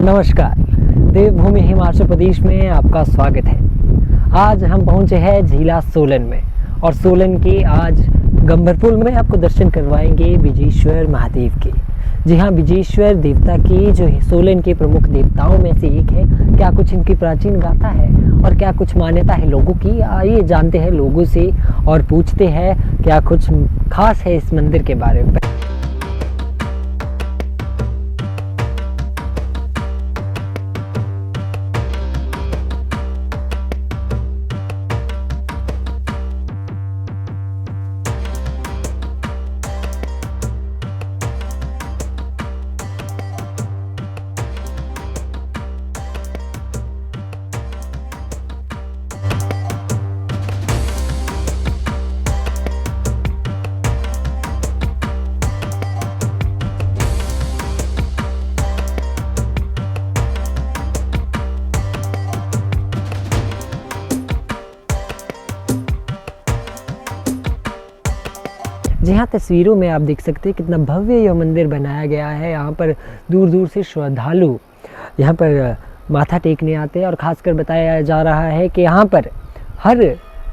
नमस्कार। देवभूमि हिमाचल प्रदेश में आपका स्वागत है। आज हम पहुंचे हैं जिला सोलन में और सोलन के आज गंभरपुर में आपको दर्शन करवाएंगे विजेश्वर महादेव के। जी हाँ, विजेश्वर देवता की जो सोलन के प्रमुख देवताओं में से एक है। क्या कुछ इनकी प्राचीन गाथा है और क्या कुछ मान्यता है लोगों की, आइए जानते हैं लोगों से और पूछते हैं क्या कुछ खास है इस मंदिर के बारे में। जी हाँ, तस्वीरों में आप देख सकते हैं कितना भव्य यह मंदिर बनाया गया है। यहाँ पर दूर दूर से श्रद्धालु यहाँ पर माथा टेकने आते हैं और ख़ासकर बताया जा रहा है कि यहाँ पर हर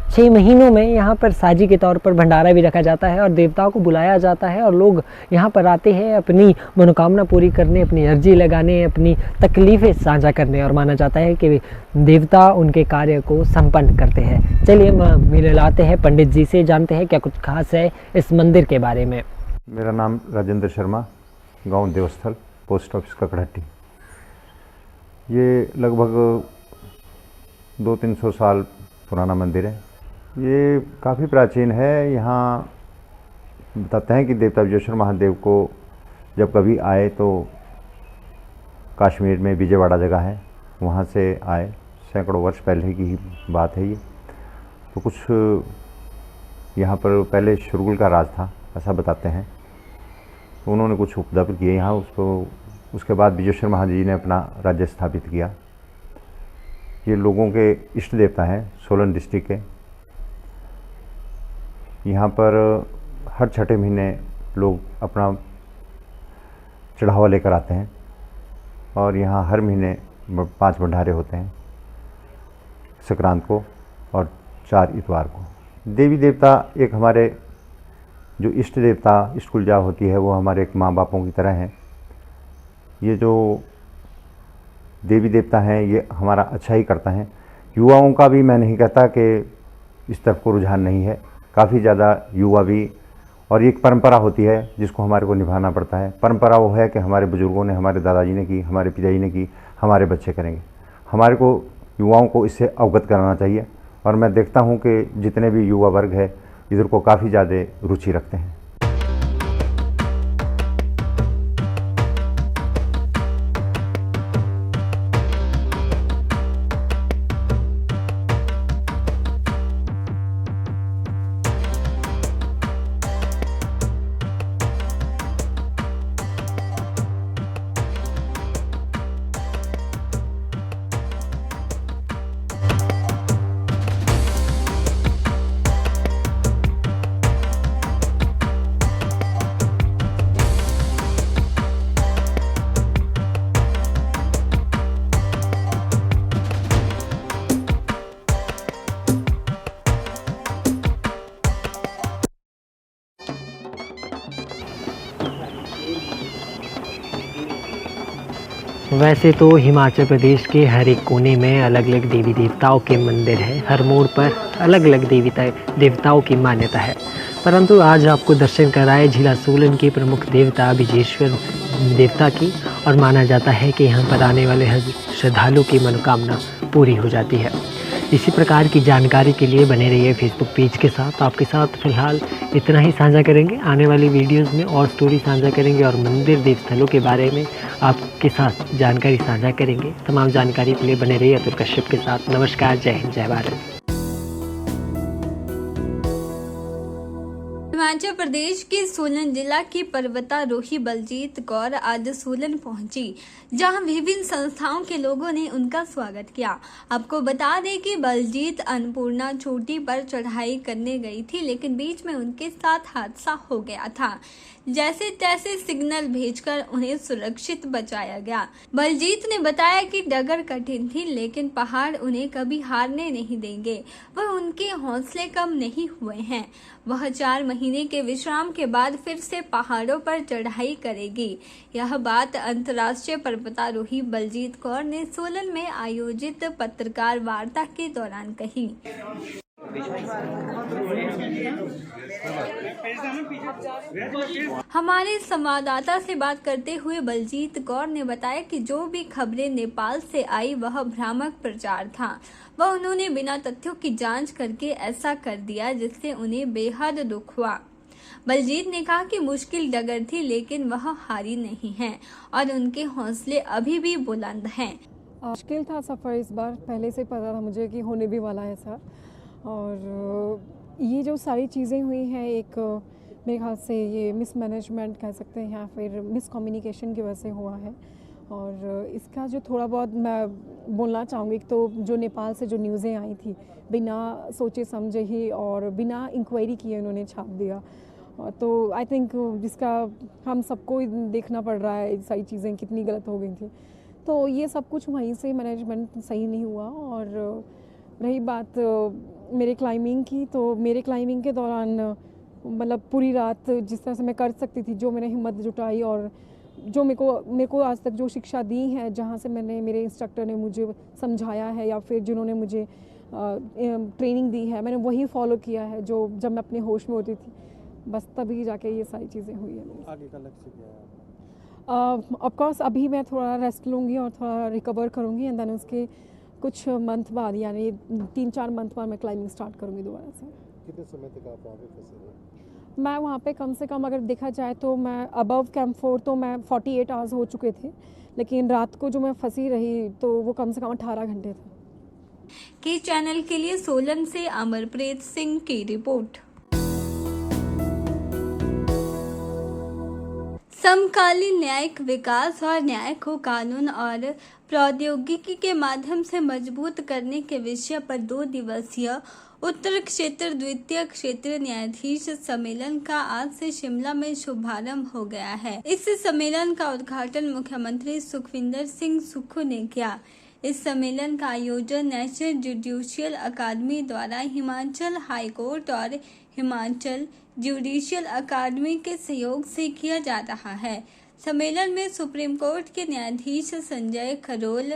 6 महीनों में यहाँ पर साजी के तौर पर भंडारा भी रखा जाता है और देवताओं को बुलाया जाता है और लोग यहाँ पर आते हैं अपनी मनोकामना पूरी करने, अपनी अर्जी लगाने, अपनी तकलीफ़ें साझा करने और माना जाता है कि देवता उनके कार्य को संपन्न करते हैं। चलिए मिलाते हैं पंडित जी से, जानते हैं क्या कुछ खास है इस मंदिर के बारे में। मेरा नाम राजेंद्र शर्मा, गांव देवस्थल, पोस्ट ऑफिस ककड़हट्टी। ये लगभग 200-300 साल पुराना मंदिर है। ये काफ़ी प्राचीन है। यहाँ बताते हैं कि देवता विजेश्वर महादेव को जब कभी आए तो कश्मीर में विजयवाड़ा जगह है, वहाँ से आए, सैकड़ों वर्ष पहले की ही बात है ये। तो कुछ यहाँ पर पहले शुरगुल का राज था, ऐसा बताते हैं। तो उन्होंने कुछ उपद्रव किए यहाँ, उसके बाद विजेश्वर महादेव जी ने अपना राज्य स्थापित किया। ये लोगों के इष्ट देवता हैं सोलन डिस्ट्रिक्ट के। यहाँ पर हर छठे महीने लोग अपना चढ़ावा लेकर आते हैं और यहाँ हर महीने 5 भंडारे होते हैं, संक्रांत को और 4 इतवार को। देवी देवता एक हमारे जो इष्ट देवता, इष्ट कुलजा होती है, वो हमारे एक माँ बापों की तरह हैं। ये जो देवी देवता हैं ये हमारा अच्छा ही करता है। युवाओं का भी मैं नहीं कहता कि इस तरफ को रुझान नहीं है, काफ़ी ज़्यादा युवा भी, और एक परंपरा होती है जिसको हमारे को निभाना पड़ता है। परंपरा वो है कि हमारे बुज़ुर्गों ने, हमारे दादाजी ने की, हमारे पिताजी ने की, हमारे बच्चे करेंगे। हमारे को युवाओं को इससे अवगत कराना चाहिए और मैं देखता हूँ कि जितने भी युवा वर्ग है इधर को काफ़ी ज़्यादा रुचि रखते हैं। वैसे तो हिमाचल प्रदेश के हर एक कोने में अलग अलग देवी देवताओं के मंदिर हैं, हर मोड़ पर अलग अलग देवताओं की मान्यता है, परंतु आज आपको दर्शन कराए जिला सोलन के प्रमुख देवता विजेश्वर देवता की और माना जाता है कि यहाँ पर आने वाले हर श्रद्धालु की मनोकामना पूरी हो जाती है। इसी प्रकार की जानकारी के लिए बने रहिए फेसबुक पेज के साथ। आपके साथ फ़िलहाल इतना ही साझा करेंगे, आने वाली वीडियोस में और स्टोरी साझा करेंगे और मंदिर देवस्थलों के बारे में आपके साथ जानकारी साझा करेंगे। तमाम जानकारी के लिए बने रहिए अतुल कश्यप के साथ। नमस्कार, जय हिंद, जय भारत। हिमाचल प्रदेश के सोलन जिला की पर्वतारोही बलजीत कौर आज सोलन पहुंची, जहां विभिन्न संस्थाओं के लोगों ने उनका स्वागत किया। आपको बता दें कि बलजीत अन्नपूर्णा चोटी पर चढ़ाई करने गई थी, लेकिन बीच में उनके साथ हादसा हो गया था। जैसे तैसे सिग्नल भेजकर उन्हें सुरक्षित बचाया गया। बलजीत ने बताया कि डगर कठिन थी, लेकिन पहाड़ उन्हें कभी हारने नहीं देंगे। वह उनके हौसले कम नहीं हुए हैं। वह 4 महीने के विश्राम के बाद फिर से पहाड़ों पर चढ़ाई करेगी। यह बात अंतर्राष्ट्रीय पर्वतारोही बलजीत कौर ने सोलन में आयोजित पत्रकार वार्ता के दौरान कही। हमारे संवाददाता से बात करते हुए बलजीत कौर ने बताया कि जो भी खबरें नेपाल से आई वह भ्रामक प्रचार था। वह उन्होंने बिना तथ्यों की जांच करके ऐसा कर दिया, जिससे उन्हें बेहद दुख हुआ। बलजीत ने कहा कि मुश्किल डगर थी, लेकिन वह हारी नहीं हैं और उनके हौसले अभी भी बुलंद हैं। मुश्किल था सफ़र इस बार, पहले से पता था मुझे कि होने भी वाला है ऐसा। और ये जो सारी चीज़ें हुई हैं, एक मेरे ख्याल से ये मिसमैनेजमेंट कह सकते हैं या फिर मिसकम्युनिकेशन की वजह से हुआ है। और इसका जो थोड़ा बहुत मैं बोलना चाहूँगी, तो जो नेपाल से जो न्यूज़ें आई थी, बिना सोचे समझे ही और बिना इंक्वायरी किए उन्होंने छाप दिया। तो आई थिंक जिसका हम सबको देखना पड़ रहा है, सारी चीज़ें कितनी गलत हो गई थी। तो ये सब कुछ वहीं से मैनेजमेंट सही नहीं हुआ। और रही बात मेरे क्लाइंबिंग की, तो मेरे क्लाइंबिंग के दौरान मतलब पूरी रात जिस तरह से मैं कर सकती थी, जो मैंने हिम्मत जुटाई और जो मेरे को आज तक जो शिक्षा दी है, जहाँ से मेरे इंस्ट्रक्टर ने मुझे समझाया है या फिर जिन्होंने मुझे ट्रेनिंग दी है, मैंने वही फॉलो किया है जो जब मैं अपने होश में होती थी। बस तभी जाके ये सारी चीज़ें हुई हैं। आगे का लक्ष्य क्या है? ऑफकोर्स अभी मैं थोड़ा रेस्ट लूँगी और थोड़ा रिकवर करूँगी एंड देन उसके कुछ मंथ बाद, यानी 3-4 मंथ बाद मैं क्लाइंबिंग स्टार्ट करूँगी दोबारा से। कितने समय तक आप वहाँ पे फंसे रहे? मैं वहाँ पे कम से कम अगर देखा जाए तो मैं अबव कैंप 4 तो मैं 48 आवर्स हो चुके थे, लेकिन रात को जो मैं फंसी रही तो वो कम से कम 18 घंटे थे। के चैनल के लिए सोलन से अमरप्रीत सिंह की रिपोर्ट। समकालीन न्यायिक विकास और न्याय को कानून और प्रौद्योगिकी के माध्यम से मजबूत करने के विषय पर 2 दिवसीय उत्तर क्षेत्र द्वितीय क्षेत्र न्यायाधीश सम्मेलन का आज से शिमला में शुभारंभ हो गया है। इस सम्मेलन का उद्घाटन मुख्यमंत्री सुखविंदर सिंह सुक्खू ने किया। इस सम्मेलन का आयोजन नेशनल जुडिशियल अकादमी द्वारा हिमाचल हाई कोर्ट और हिमाचल जुडिशियल अकादमी के सहयोग से किया जा रहा है। सम्मेलन में सुप्रीम कोर्ट के न्यायाधीश संजय खरोल,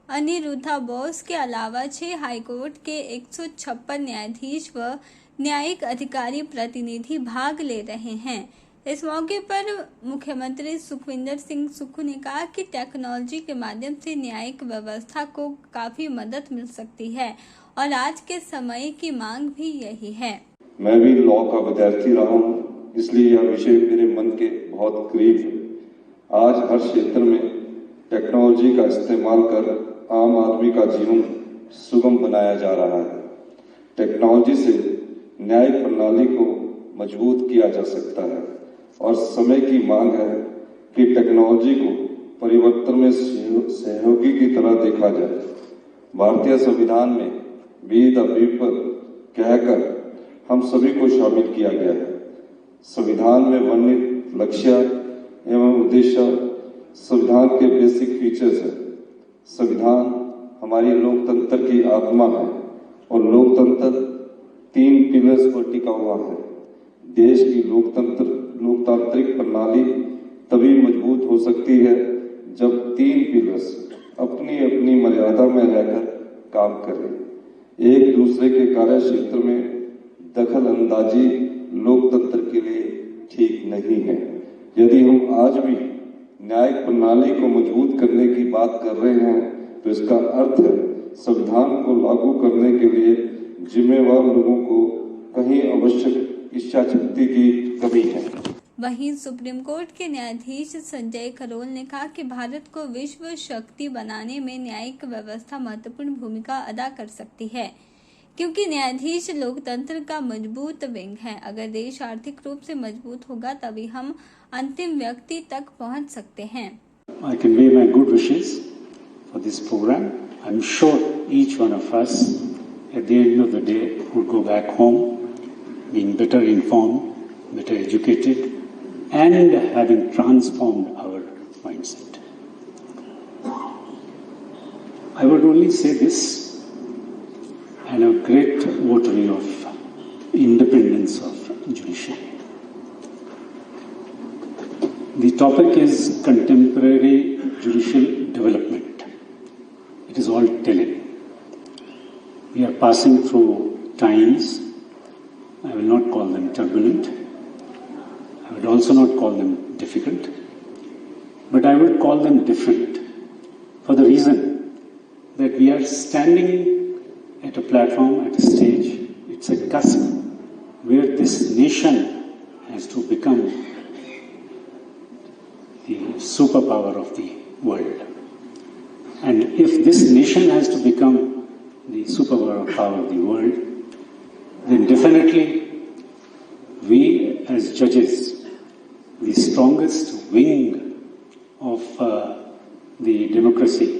अनिरुद्धा बोस के अलावा 6 हाईकोर्ट के 156 न्यायाधीश व न्यायिक अधिकारी प्रतिनिधि भाग ले रहे हैं। इस मौके पर मुख्यमंत्री सुखविंदर सिंह सुक्खू ने कहा कि टेक्नोलॉजी के माध्यम से न्यायिक व्यवस्था को काफी मदद मिल सकती है और आज के समय की मांग भी यही है। मैं भी लॉ का विद्यार्थी रहा हूँ, इसलिए यह विषय मेरे मन के बहुत करीब है। आज हर क्षेत्र में टेक्नोलॉजी का इस्तेमाल कर आम आदमी का जीवन सुगम बनाया जा रहा है। टेक्नोलॉजी से न्यायिक प्रणाली को मजबूत किया जा सकता है और समय की मांग है कि टेक्नोलॉजी को परिवर्तन में सहयोगी की तरह देखा जाए। भारतीय संविधान में बी द पीपल कहकर हम सभी को शामिल किया गया है। संविधान में वर्णित लक्ष्य एवं उद्देश्य संविधान के बेसिक फीचर्स है। संविधान हमारी लोकतंत्र की आत्मा है और लोकतंत्र 3 पिलर्स पर टिका हुआ है। देश की लोकतांत्रिक प्रणाली तभी मजबूत हो सकती है जब 3 पिलर्स अपनी अपनी मर्यादा में रहकर काम करें। एक दूसरे के कार्य क्षेत्र में दखल अंदाजी लोकतंत्र के लिए ठीक नहीं है। यदि हम आज भी न्यायिक प्रणाली को मजबूत करने की बात कर रहे हैं, तो इसका अर्थ है संविधान को लागू करने के लिए जिम्मेवार लोगों को कहीं आवश्यक इच्छा शक्ति की कमी है। वहीं सुप्रीम कोर्ट के न्यायाधीश संजय खरोल ने कहा कि भारत को विश्व शक्ति बनाने में न्यायिक व्यवस्था महत्वपूर्ण भूमिका अदा कर सकती है। क्योंकि न्यायाधीश लोकतंत्र का मजबूत विंग है। अगर देश आर्थिक रूप से मजबूत होगा तभी हम अंतिम व्यक्ति तक पहुंच सकते हैं। I convey my good wishes for this program. I'm sure each one of us at the end of the day would go back home being better informed, better educated, and having transformed our mindset. I would only say this, and a great votary of independence of judiciary. The topic is contemporary judicial development. It is all telling. We are passing through times. I will not call them turbulent. I would also not call them difficult. But I would call them different for the reason that we are standing at a platform, at a stage. It's a cusp where this nation has to become the superpower of the world. And if this nation has to become the superpower of the world, then definitely we as judges, the strongest wing of the democracy,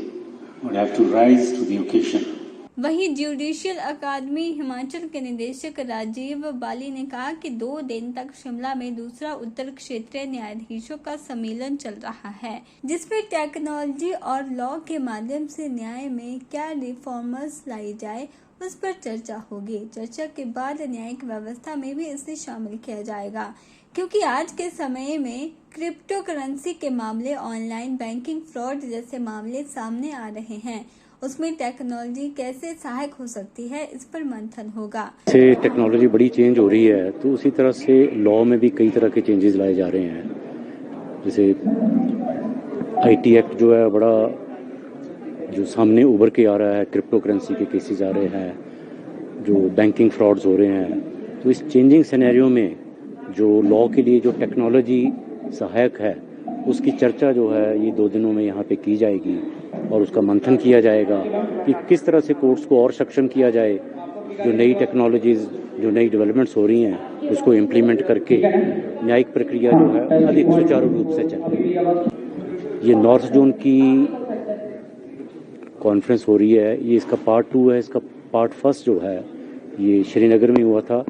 would have to rise to the occasion. वहीं judicial अकादमी हिमाचल के निदेशक राजीव बाली ने कहा कि 2 दिन तक शिमला में दूसरा उत्तर क्षेत्रीय न्यायाधीशों का सम्मेलन चल रहा है, जिसमें टेक्नोलॉजी और लॉ के माध्यम से न्याय में क्या रिफॉर्म्स लाई जाए उस पर चर्चा होगी। चर्चा के बाद न्यायिक व्यवस्था में भी इसे शामिल किया जाएगा, क्योंकि आज के समय में क्रिप्टो करेंसी के मामले, ऑनलाइन बैंकिंग फ्रॉड जैसे मामले सामने आ रहे हैं। उसमें टेक्नोलॉजी कैसे सहायक हो सकती है, इस पर मंथन होगा। से टेक्नोलॉजी बड़ी चेंज हो रही है, तो उसी तरह से लॉ में भी कई तरह के चेंजेस लाए जा रहे हैं। जैसे आईटी एक्ट जो है बड़ा जो सामने उभर के आ रहा है, क्रिप्टो करेंसी के केसेस आ रहे हैं, जो बैंकिंग फ्रॉड्स हो रहे हैं। तो इस चेंजिंग सिनेरियो में जो लॉ के लिए जो टेक्नोलॉजी सहायक है, उसकी चर्चा जो है ये 2 दिनों में यहाँ पे की जाएगी और उसका मंथन किया जाएगा कि किस तरह से कोर्ट्स को और सक्षम किया जाए, जो नई टेक्नोलॉजीज, जो नई डेवलपमेंट्स हो रही हैं उसको इम्प्लीमेंट करके न्यायिक प्रक्रिया जो है अधिक सुचारू रूप से चले। ये नॉर्थ जोन की कॉन्फ्रेंस हो रही है, ये इसका पार्ट 2 है। इसका पार्ट 1 जो है ये श्रीनगर में हुआ था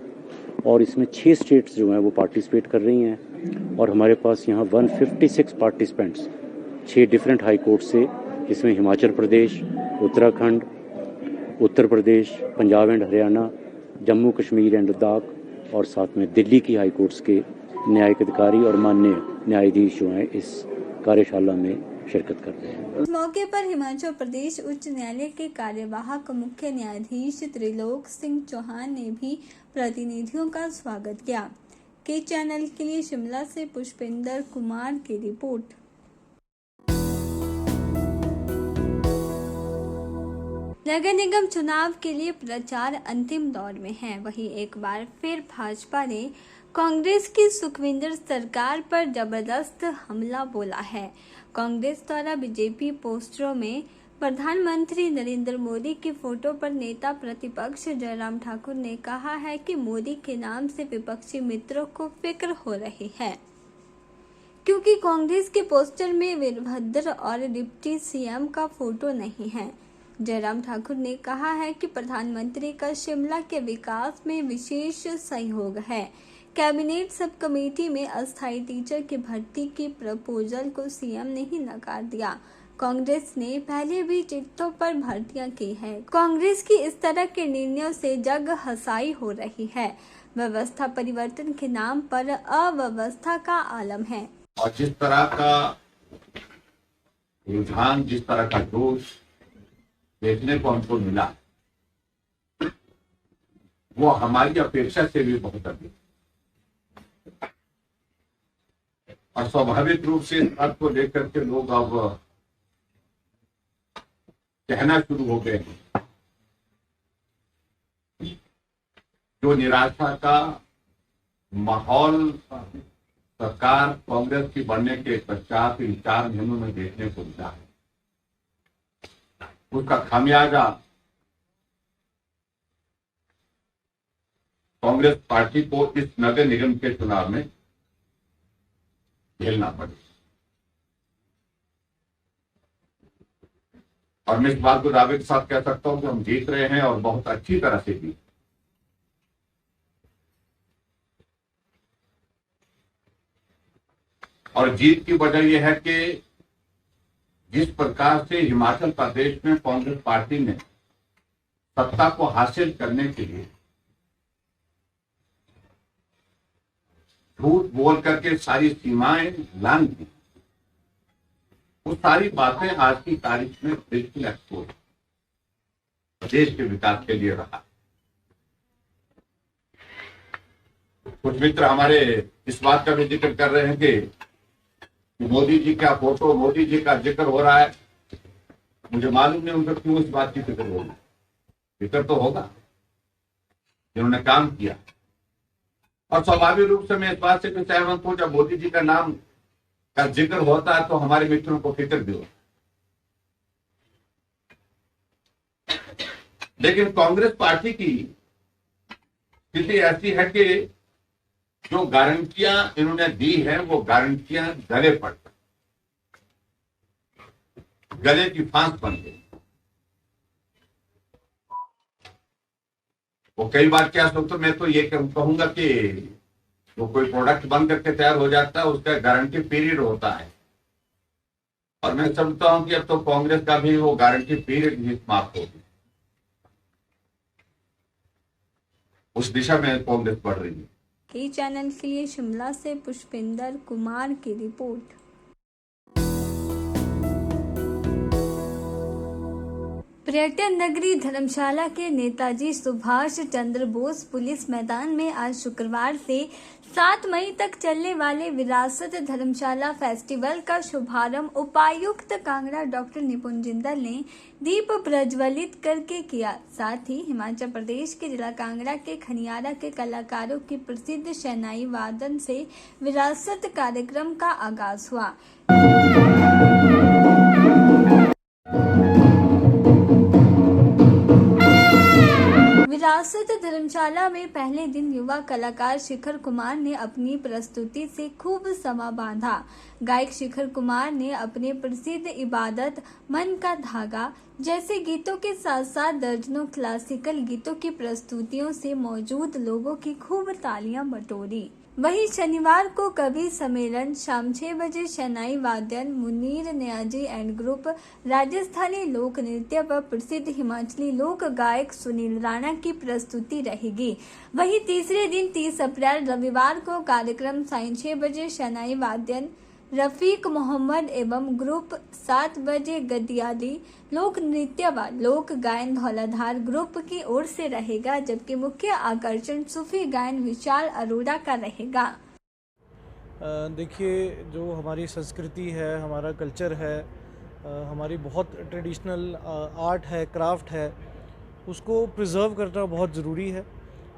और इसमें 6 स्टेट्स जो हैं वो पार्टिसिपेट कर रही हैं और हमारे पास यहाँ 156 पार्टिसिपेंट्स 6 डिफरेंट हाई कोर्ट से, जिसमें हिमाचल प्रदेश, उत्तराखंड, उत्तर प्रदेश, पंजाब एंड हरियाणा, जम्मू कश्मीर एंड लद्दाख और साथ में दिल्ली की हाई कोर्ट्स के न्यायिक अधिकारी और माननीय न्यायाधीश जो हैं इस कार्यशाला में शिरकत करते हैं। इस मौके पर हिमाचल प्रदेश उच्च न्यायालय के कार्यवाहक मुख्य न्यायाधीश त्रिलोक सिंह चौहान ने भी प्रतिनिधियों का स्वागत किया। के चैनल के लिए शिमला से पुष्पेंद्र कुमार की रिपोर्ट। नगर निगम चुनाव के लिए प्रचार अंतिम दौर में है। वहीं एक बार फिर भाजपा ने कांग्रेस की सुखविंदर सरकार पर जबरदस्त हमला बोला है। कांग्रेस द्वारा बीजेपी पोस्टरों में प्रधानमंत्री नरेंद्र मोदी की फोटो पर नेता प्रतिपक्ष जयराम ठाकुर ने कहा है कि मोदी के नाम से विपक्षी मित्रों को फिक्र हो रही है, क्योंकि कांग्रेस के पोस्टर में वीरभद्र और डिप्टी सीएम का फोटो नहीं है। जयराम ठाकुर ने कहा है कि प्रधानमंत्री का शिमला के विकास में विशेष सहयोग है। कैबिनेट सब कमेटी में अस्थायी टीचर की भर्ती की प्रपोजल को सीएम ने ही नकार दिया। कांग्रेस ने पहले भी टिकटों पर भर्तियां की है। कांग्रेस की इस तरह के निर्णयों से जग हंसाई हो रही है। व्यवस्था परिवर्तन के नाम पर अव्यवस्था का आलम है। और जिस तरह का रुझान, जिस तरह का जोश देखने को हमको मिला, वो हमारी अपेक्षा से भी बहुत अधिक, और स्वाभाविक रूप से इस बात को लेकर के लोग अब कहना शुरू हो गए हैं। जो निराशा का माहौल सरकार कांग्रेस की बनने के पश्चात इन 4 महीनों में देखने को मिला है, उसका खामियाजा कांग्रेस पार्टी को इस नगर निगम के चुनाव में झेलना पड़े। और मैं इस बात को दावे के साथ कह सकता हूं कि हम जीत रहे हैं और बहुत अच्छी तरह से जीत। और जीत की वजह यह है कि जिस प्रकार से हिमाचल प्रदेश में कांग्रेस पार्टी ने सत्ता को हासिल करने के लिए झूठ बोल करके सारी सीमाएं लांघ दी, वो सारी बातें आज की तारीख में बिल्कुल एक्सपोज देश के विकास के लिए रहा। कुछ मित्र हमारे इस बात का भी जिक्र कर रहे हैं कि मोदी जी का फोटो, मोदी जी का जिक्र हो रहा है। मुझे मालूम नहीं उनका क्यों इस बात की फिक्र होगी। फिक्र तो होगा जिन्होंने काम किया। और स्वाभाविक रूप से मैं इस बात से भी सहमत हूं, जब मोदी जी का नाम का जिक्र होता है तो हमारे मित्रों को फिक्र भी होता। लेकिन कांग्रेस पार्टी की स्थिति ऐसी है कि जो गारंटियां इन्होंने दी है वो गारंटियां गले पड़ गई, गले की फांस बन गई। वो कई बार क्या सोचते, मैं तो ये कहूंगा कि वो कोई प्रोडक्ट बन करके तैयार हो जाता है, उसका गारंटी पीरियड होता है। और मैं समझता हूं कि अब तो कांग्रेस का भी वो गारंटी पीरियड ही समाप्त होगी। उस दिशा में कांग्रेस बढ़ रही है। कई चैनल के लिए शिमला से पुष्पिंदर कुमार की रिपोर्ट। पर्यटन नगरी धर्मशाला के नेताजी सुभाष चंद्र बोस पुलिस मैदान में आज शुक्रवार से 7 मई तक चलने वाले विरासत धर्मशाला फेस्टिवल का शुभारंभ उपायुक्त कांगड़ा डॉक्टर निपुण जिंदल ने दीप प्रज्वलित करके किया। साथ ही हिमाचल प्रदेश के जिला कांगड़ा के खनियारा के कलाकारों की प्रसिद्ध शहनाई वादन से विरासत कार्यक्रम का आगाज हुआ। विरासत धर्मशाला में पहले दिन युवा कलाकार शिखर कुमार ने अपनी प्रस्तुति से खूब समा बांधा। गायक शिखर कुमार ने अपने प्रसिद्ध इबादत मन का धागा जैसे गीतों के साथ साथ दर्जनों क्लासिकल गीतों की प्रस्तुतियों से मौजूद लोगों की खूब तालियां बटोरी। वहीं शनिवार को कवि सम्मेलन, शाम 6 बजे शहनाई वादन, मुनीर नियाजी एंड ग्रुप, राजस्थानी लोक नृत्य व प्रसिद्ध हिमाचली लोक गायक सुनील राणा की प्रस्तुति रहेगी। वहीं तीसरे दिन 30 अप्रैल रविवार को कार्यक्रम सायं 6 बजे शहनाई वादन, रफीक मोहम्मद एवं ग्रुप, 7 बजे गदियाली लोक नृत्य व लोक गायन धौलाधार ग्रुप की ओर से रहेगा, जबकि मुख्य आकर्षण सूफी गायन विशाल अरोड़ा का रहेगा। देखिए, जो हमारी संस्कृति है, हमारा कल्चर है, हमारी बहुत ट्रेडिशनल आर्ट है, क्राफ्ट है, उसको प्रिजर्व करना बहुत ज़रूरी है।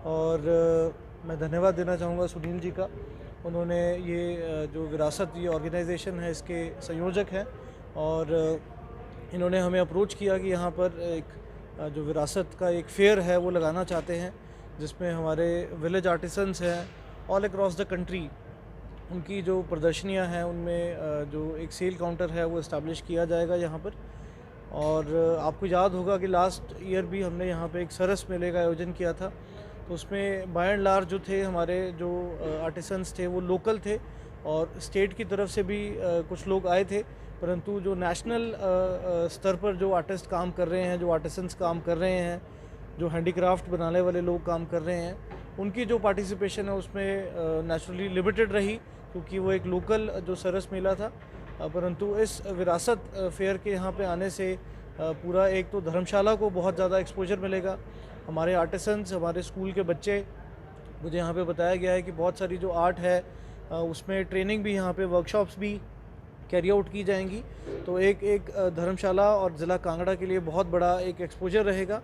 और मैं धन्यवाद देना चाहूँगा सुनील जी का। उन्होंने ये जो विरासत ये ऑर्गेनाइजेशन है इसके संयोजक हैं और इन्होंने हमें अप्रोच किया कि यहाँ पर एक जो विरासत का एक फेयर है वो लगाना चाहते हैं, जिसमें हमारे विलेज आर्टिसंस हैं ऑल अक्रॉस द कंट्री, उनकी जो प्रदर्शनियाँ हैं उनमें जो एक सेल काउंटर है वो इस्टेब्लिश किया जाएगा यहाँ पर। और आपको याद होगा कि लास्ट ईयर भी हमने यहाँ पे एक सरस मेले का आयोजन किया था, तो उसमें बाय एंड लार्ज जो थे हमारे जो आर्टिसंस थे वो लोकल थे और स्टेट की तरफ से भी कुछ लोग आए थे, परंतु जो नेशनल स्तर पर जो आर्टिस्ट काम कर रहे हैं, जो आर्टिसंस काम कर रहे हैं, जो हैंडीक्राफ्ट बनाने वाले लोग काम कर रहे हैं, उनकी जो पार्टिसिपेशन है उसमें नेचुरली लिमिटेड रही, क्योंकि वो एक लोकल जो सरस मेला था। परंतु इस विरासत फेयर के यहाँ पे आने से पूरा एक तो धर्मशाला को बहुत ज़्यादा एक्सपोजर मिलेगा। हमारे आर्टिसंस, हमारे स्कूल के बच्चे, मुझे यहाँ पे बताया गया है कि बहुत सारी जो आर्ट है उसमें ट्रेनिंग भी, यहाँ पे वर्कशॉप्स भी कैरी आउट की जाएंगी। तो एक धर्मशाला और ज़िला कांगड़ा के लिए बहुत बड़ा एक एक्सपोजर रहेगा।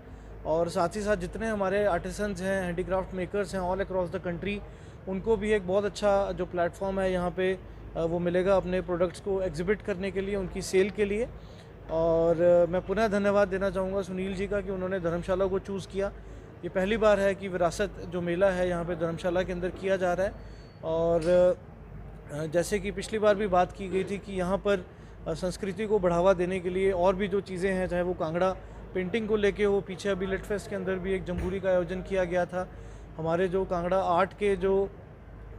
और साथ ही साथ जितने हमारे आर्टिसंस हैं, हैंडीक्राफ्ट मेकर्स हैं ऑल अक्रॉस द कंट्री, उनको भी एक बहुत अच्छा जो प्लेटफॉर्म है यहाँ पे वो मिलेगा अपने प्रोडक्ट्स को एग्जिबिट करने के लिए, उनकी सेल के लिए। और मैं पुनः धन्यवाद देना चाहूँगा सुनील जी का कि उन्होंने धर्मशाला को चूज़ किया। ये पहली बार है कि विरासत जो मेला है यहाँ पे धर्मशाला के अंदर किया जा रहा है। और जैसे कि पिछली बार भी बात की गई थी कि यहाँ पर संस्कृति को बढ़ावा देने के लिए और भी जो चीज़ें हैं, चाहे वो कांगड़ा पेंटिंग को लेके हो, पीछे अभी लिट फेस्ट के अंदर भी एक जम्बूरी का आयोजन किया गया था। हमारे जो कांगड़ा आर्ट के जो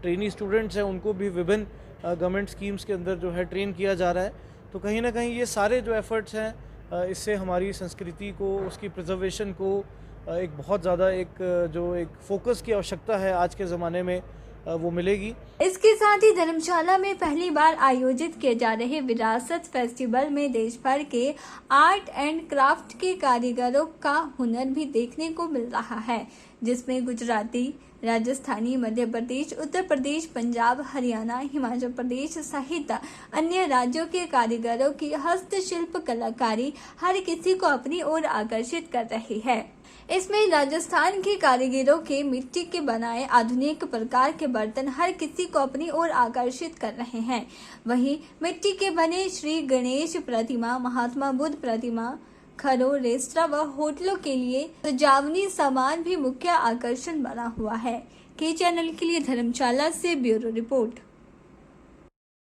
ट्रेनी स्टूडेंट्स हैं उनको भी विभिन्न गवर्नमेंट स्कीम्स के अंदर जो है ट्रेन किया जा रहा है। तो कहीं ना कहीं ये सारे जो एफर्ट्स हैं इससे हमारी संस्कृति को, उसकी प्रिजर्वेशन को एक बहुत ज़्यादा एक फोकस की आवश्यकता है आज के ज़माने में वो मिलेगी। इसके साथ ही धर्मशाला में पहली बार आयोजित किए जा रहे विरासत फेस्टिवल में देश भर के आर्ट एंड क्राफ्ट के कारीगरों का हुनर भी देखने को मिल रहा है, जिसमें गुजराती, राजस्थानी, मध्य प्रदेश, उत्तर प्रदेश, पंजाब, हरियाणा, हिमाचल प्रदेश सहित अन्य राज्यों के कारीगरों की हस्तशिल्प कलाकारी हर किसी को अपनी ओर आकर्षित कर रही है। इसमें राजस्थान के कारीगरों के मिट्टी के बनाए आधुनिक प्रकार के बर्तन हर किसी को अपनी ओर आकर्षित कर रहे हैं। वहीं मिट्टी के बने श्री गणेश प्रतिमा, महात्मा बुद्ध प्रतिमा, घरों, रेस्तरां व होटलों के लिए सजावनी सामान भी मुख्य आकर्षण बना हुआ है। के चैनल के लिए धर्मशाला से ब्यूरो रिपोर्ट।